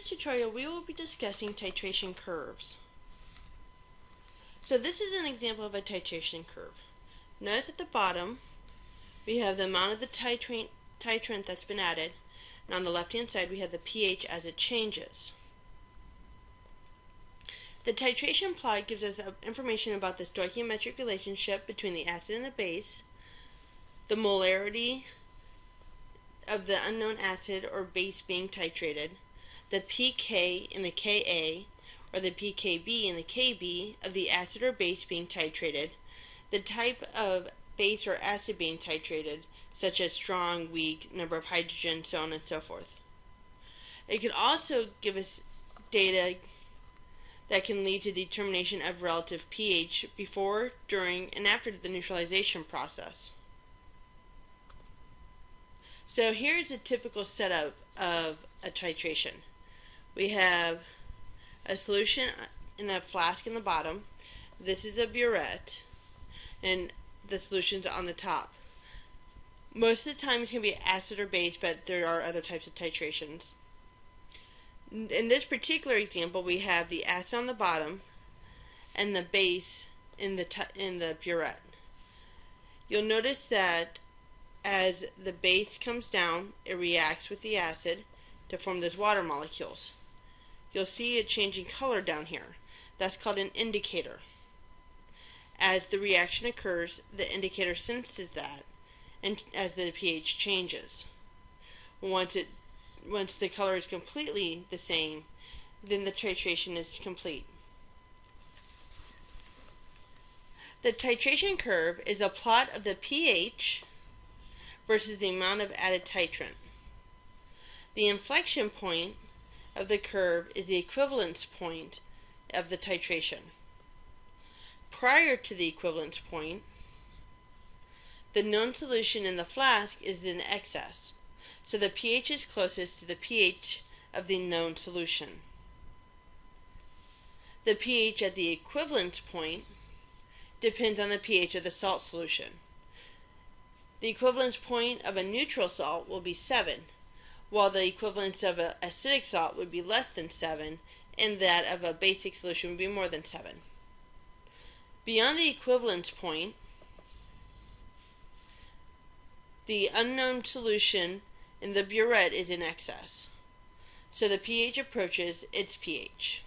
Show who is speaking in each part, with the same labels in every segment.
Speaker 1: this tutorial, we will be discussing titration curves. So this is an example of a titration curve. Notice at the bottom, we have the amount of the titrant that's been added, and on the left-hand side, we have the pH as it changes. The titration plot gives us information about the stoichiometric relationship between the acid and the base, the molarity of the unknown acid or base being titrated, the pK and the Ka, or the pKb and the Kb of the acid or base being titrated, the type of base or acid being titrated, such as strong, weak, number of hydrogen, so on and so forth. It could also give us data that can lead to determination of relative pH before, during, and after the neutralization process. So here's a typical setup of a titration. We have a solution in a flask in the bottom. This is a burette, and the solution's on the top. Most of the time it's going to be acid or base, but there are other types of titrations. In this particular example, we have the acid on the bottom and the base in the burette. You'll notice that as the base comes down, it reacts with the acid to form those water molecules. You'll see a change in color down here. That's called an indicator. As the reaction occurs, the indicator senses that, and as the pH changes. Once the color is completely the same, then the titration is complete. The titration curve is a plot of the pH versus the amount of added titrant. The inflection point of the curve is the equivalence point of the titration. Prior to the equivalence point, the known solution in the flask is in excess, so the pH is closest to the pH of the known solution. The pH at the equivalence point depends on the pH of the salt solution. The equivalence point of a neutral salt will be 7, while the equivalence of an acidic salt would be less than 7, and that of a basic solution would be more than 7. Beyond the equivalence point, the unknown solution in the burette is in excess, so the pH approaches its pH.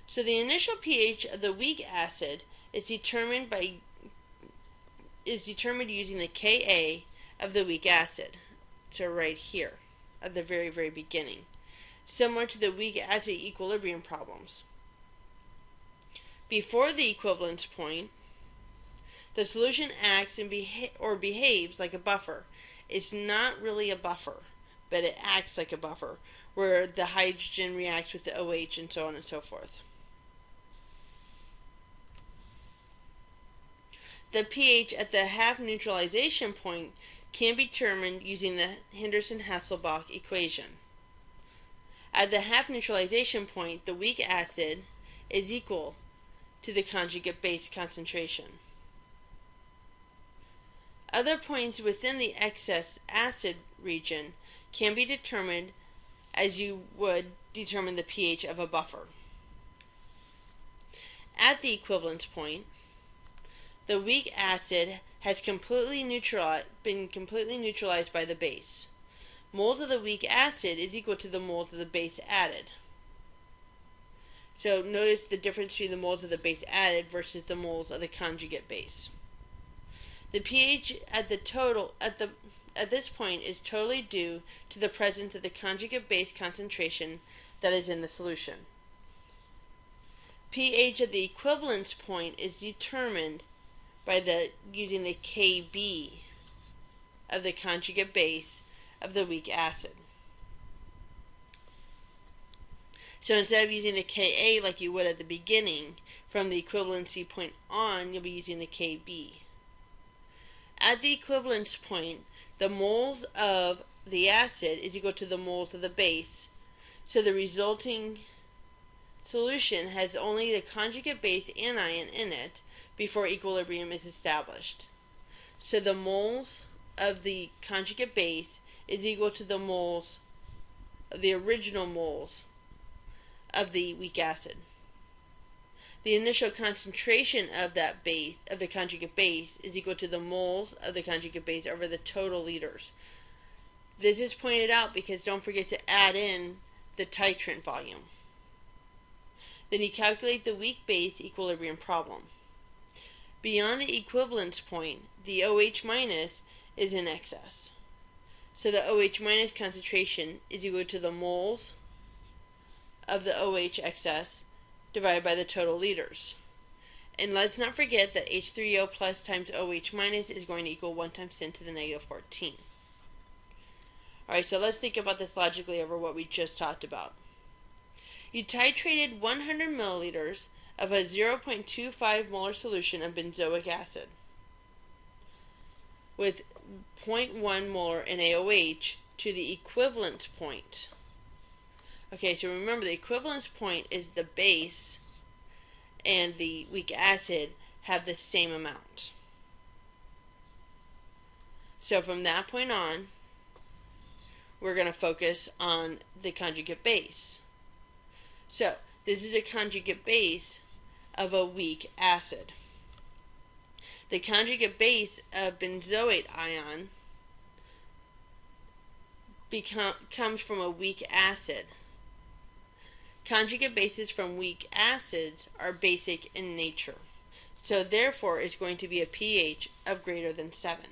Speaker 1: So the initial pH of the weak acid is determined using the Ka of the weak acid. So right here, at the very, very beginning, similar to the weak acid equilibrium problems. Before the equivalence point, the solution acts and behaves like a buffer. It's not really a buffer, but it acts like a buffer, where the hydrogen reacts with the OH and so on and so forth. The pH at the half neutralization point can be determined using the Henderson-Hasselbalch equation. At the half neutralization point, the weak acid is equal to the conjugate base concentration. Other points within the excess acid region can be determined as you would determine the pH of a buffer. At the equivalence point, the weak acid has been completely neutralized by the base. Moles of the weak acid is equal to the moles of the base added. So notice the difference between the moles of the base added versus the moles of the conjugate base. The pH at this point is totally due to the presence of the conjugate base concentration that is in the solution. pH at the equivalence point is determined by using the Kb of the conjugate base of the weak acid. So instead of using the Ka like you would at the beginning, from the equivalency point on, you'll be using the Kb. At the equivalence point, the moles of the acid is equal to the moles of the base, so the resulting solution has only the conjugate base anion in it before equilibrium is established. So the moles of the conjugate base is equal to the moles of the original moles of the weak acid. The initial concentration of that base, of the conjugate base, is equal to the moles of the conjugate base over the total liters. This is pointed out because don't forget to add in the titrant volume. Then you calculate the weak base equilibrium problem. Beyond the equivalence point, the OH minus is in excess. So the OH minus concentration is equal to the moles of the OH excess divided by the total liters. And let's not forget that H3O plus times OH minus is going to equal 1 times 10 to the negative 14. Alright, so let's think about this logically over what we just talked about. You titrated 100 milliliters of a 0.25 molar solution of benzoic acid with 0.1 molar NaOH to the equivalence point. Okay, so remember the equivalence point is the base and the weak acid have the same amount. So from that point on, we're going to focus on the conjugate base. So this is a conjugate base of a weak acid. The conjugate base of benzoate ion comes from a weak acid. Conjugate bases from weak acids are basic in nature, so therefore it's going to be a pH of greater than 7.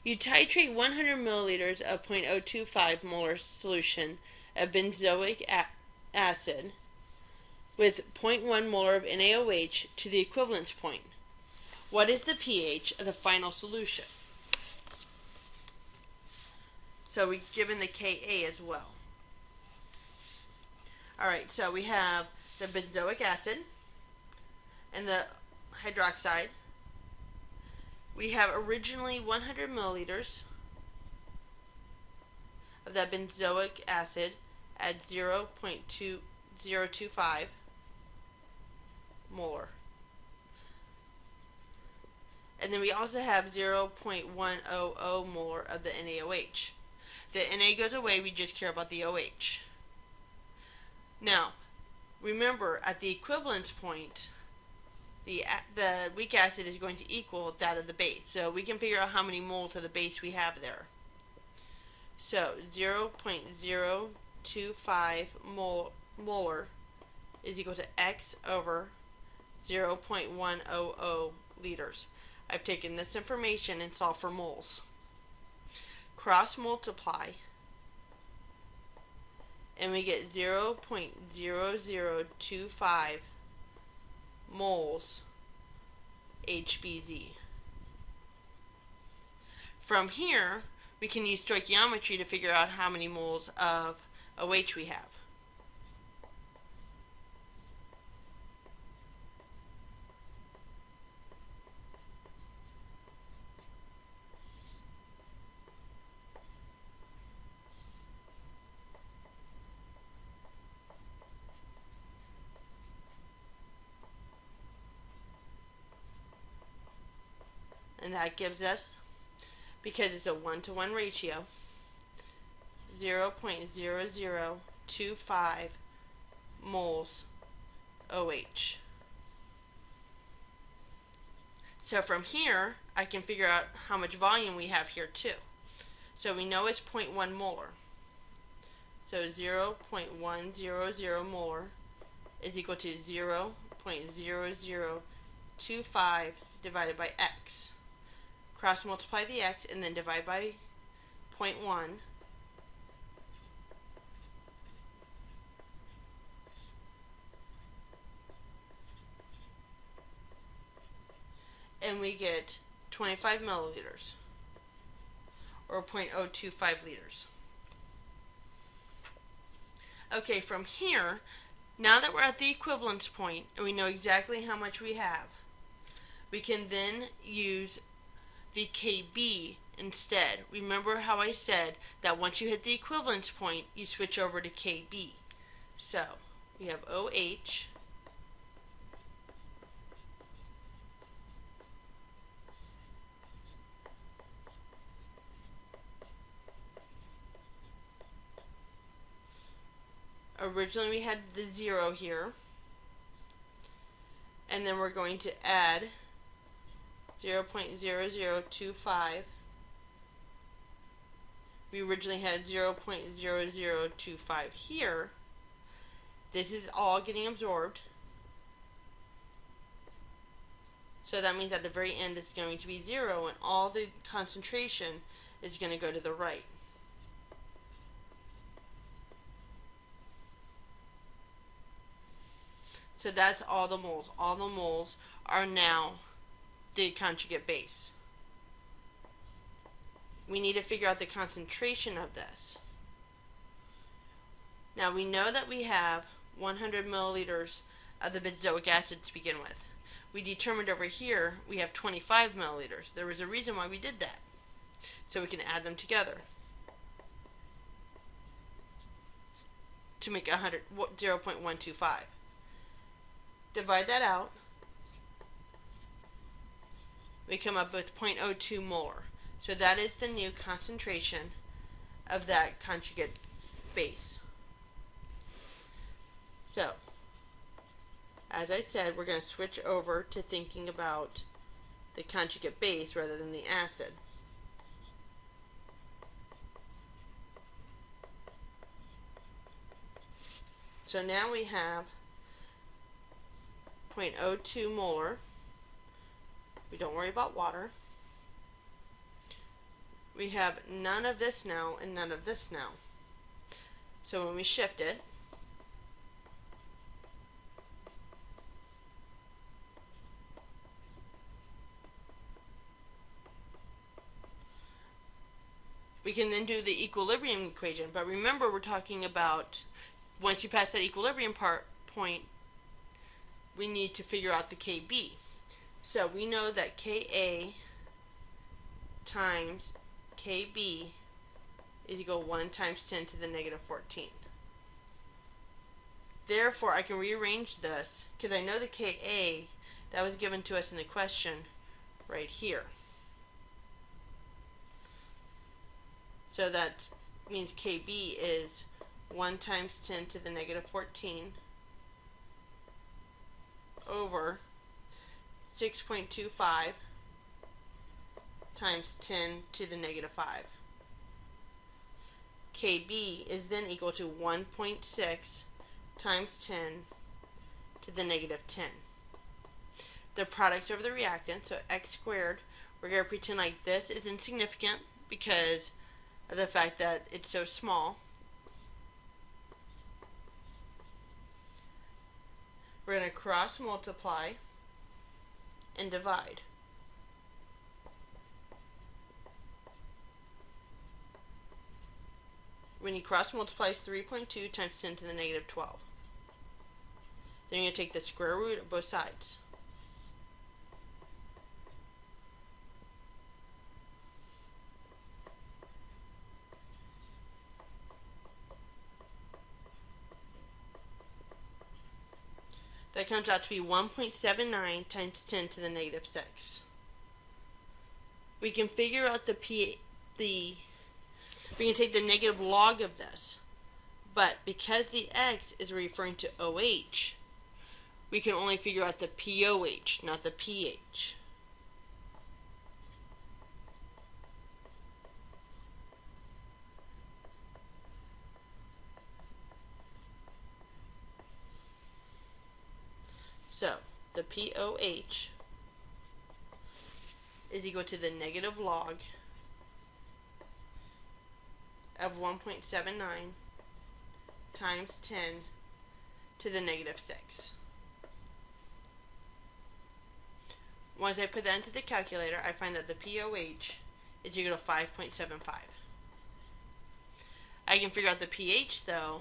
Speaker 1: You titrate 100 milliliters of 0.025 molar solution of benzoic acid with 0.1 molar of NaOH to the equivalence point. What is the pH of the final solution? So we've given the Ka as well. Alright, so we have the benzoic acid and the hydroxide. We have originally 100 milliliters of that benzoic acid at 0.2025 molar. And then we also have 0.100 molar of the NaOH. The Na goes away, we just care about the OH. Now, remember, at the equivalence point, the weak acid is going to equal that of the base. So we can figure out how many moles of the base we have there. So 0.025 molar is equal to X over 0.100 liters. I've taken this information and solved for moles. Cross multiply, and we get 0.0025 moles HBZ. From here, we can use stoichiometry to figure out how many moles of OH we have. And that gives us, because it's a 1-to-1 ratio, 0.0025 moles OH. So from here, I can figure out how much volume we have here too. So we know it's 0.1 molar. So 0.100 molar is equal to 0.0025 divided by X. Cross multiply the X and then divide by 0.1. And we get 25 milliliters, or 0.025 liters. Okay, from here, now that we're at the equivalence point and we know exactly how much we have, we can then use the Kb instead. Remember how I said that once you hit the equivalence point, you switch over to Kb. So we have OH Originally we had the 0 here, and then we're going to add 0.0025. We originally had 0.0025 here. This is all getting absorbed. So that means at the very end it's going to be 0, and all the concentration is going to go to the right. So that's all the moles. All the moles are now the conjugate base. We need to figure out the concentration of this. Now we know that we have 100 milliliters of the benzoic acid to begin with. We determined over here we have 25 milliliters. There was a reason why we did that. So we can add them together to make 0.125. Divide that out. We come up with 0.02 molar. So that is the new concentration of that conjugate base. So, as I said, we're going to switch over to thinking about the conjugate base rather than the acid. So now we have 0.02 molar. We don't worry about water. We have none of this now and none of this now. So when we shift it, we can then do the equilibrium equation. But remember, we're talking about once you pass that equilibrium point, we need to figure out the Kb. So we know that Ka times Kb is equal to 1 times 10 to the negative 14. Therefore, I can rearrange this because I know the Ka that was given to us in the question right here. So that means Kb is 1 times 10 to the negative 14 over 6.25 times 10 to the negative 5. Kb is then equal to 1.6 times 10 to the negative 10. The products over the reactant, so x squared, we're going to pretend like this is insignificant because of the fact that it's so small. We're going to cross multiply and divide. When you cross multiply, it's 3.2 times 10 to the negative 12. Then you're going to take the square root of both sides. That comes out to be 1.79 times 10 to the negative 6. We can figure out we can take the negative log of this, but because the x is referring to OH, we can only figure out the POH, not the pH. So, the POH is equal to the negative log of 1.79 times 10 to the negative 6. Once I put that into the calculator, I find that the POH is equal to 5.75. I can figure out the pH, though,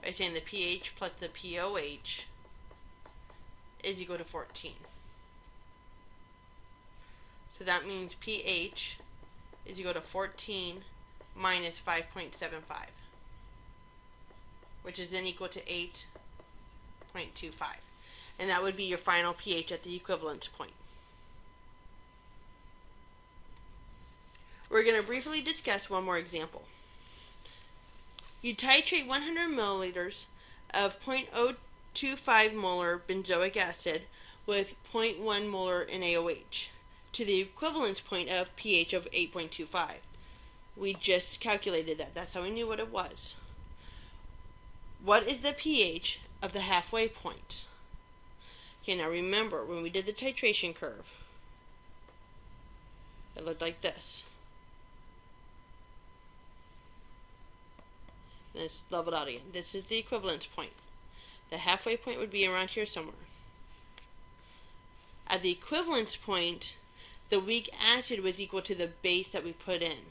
Speaker 1: by saying the pH plus the POH is equal to 14. So that means pH is equal to 14 minus 5.75, which is then equal to 8.25. And that would be your final pH at the equivalence point. We're going to briefly discuss one more example. You titrate 100 milliliters of 0.025 molar benzoic acid with 0.1 molar NaOH to the equivalence point of pH of 8.25. We just calculated that. That's how we knew what it was. What is the pH of the halfway point? Okay, now remember, when we did the titration curve, it looked like this. Then it's leveled out again. This is the equivalence point. The halfway point would be around here somewhere. At the equivalence point, the weak acid was equal to the base that we put in.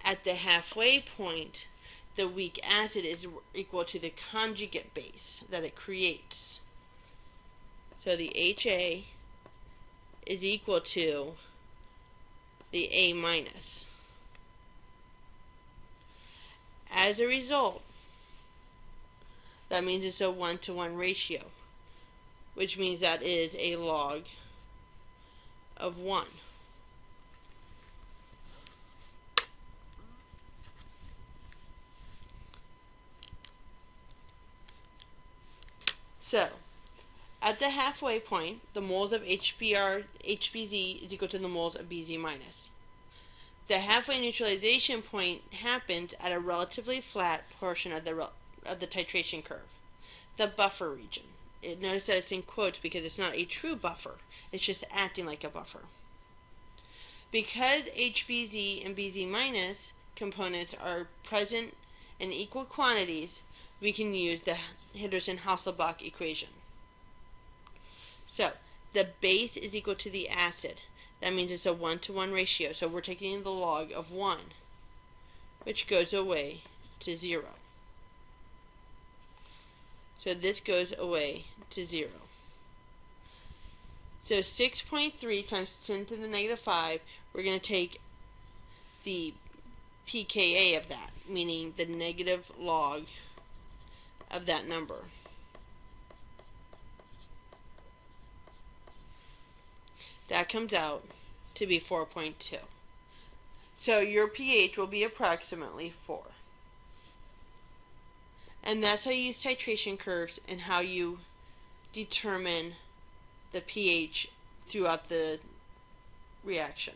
Speaker 1: At the halfway point, the weak acid is equal to the conjugate base that it creates. So the HA is equal to the A minus. As a result, that means it's a 1-to-1 ratio, which means that is a log of 1. So, at the halfway point, the moles of HBZ is equal to the moles of BZ minus. The halfway neutralization point happens at a relatively flat portion of the titration curve, the buffer region. Notice that it's in quotes because it's not a true buffer. It's just acting like a buffer. Because HBZ and BZ minus components are present in equal quantities, we can use the Henderson-Hasselbalch equation. So, the base is equal to the acid. That means it's a 1-to-1 ratio. So we're taking the log of 1, which goes away to 0. So this goes away to 0. So 6.3 times 10 to the negative 5, we're going to take the pKa of that, meaning the negative log of that number. That comes out to be 4.2. So your pH will be approximately 4. And that's how you use titration curves and how you determine the pH throughout the reaction.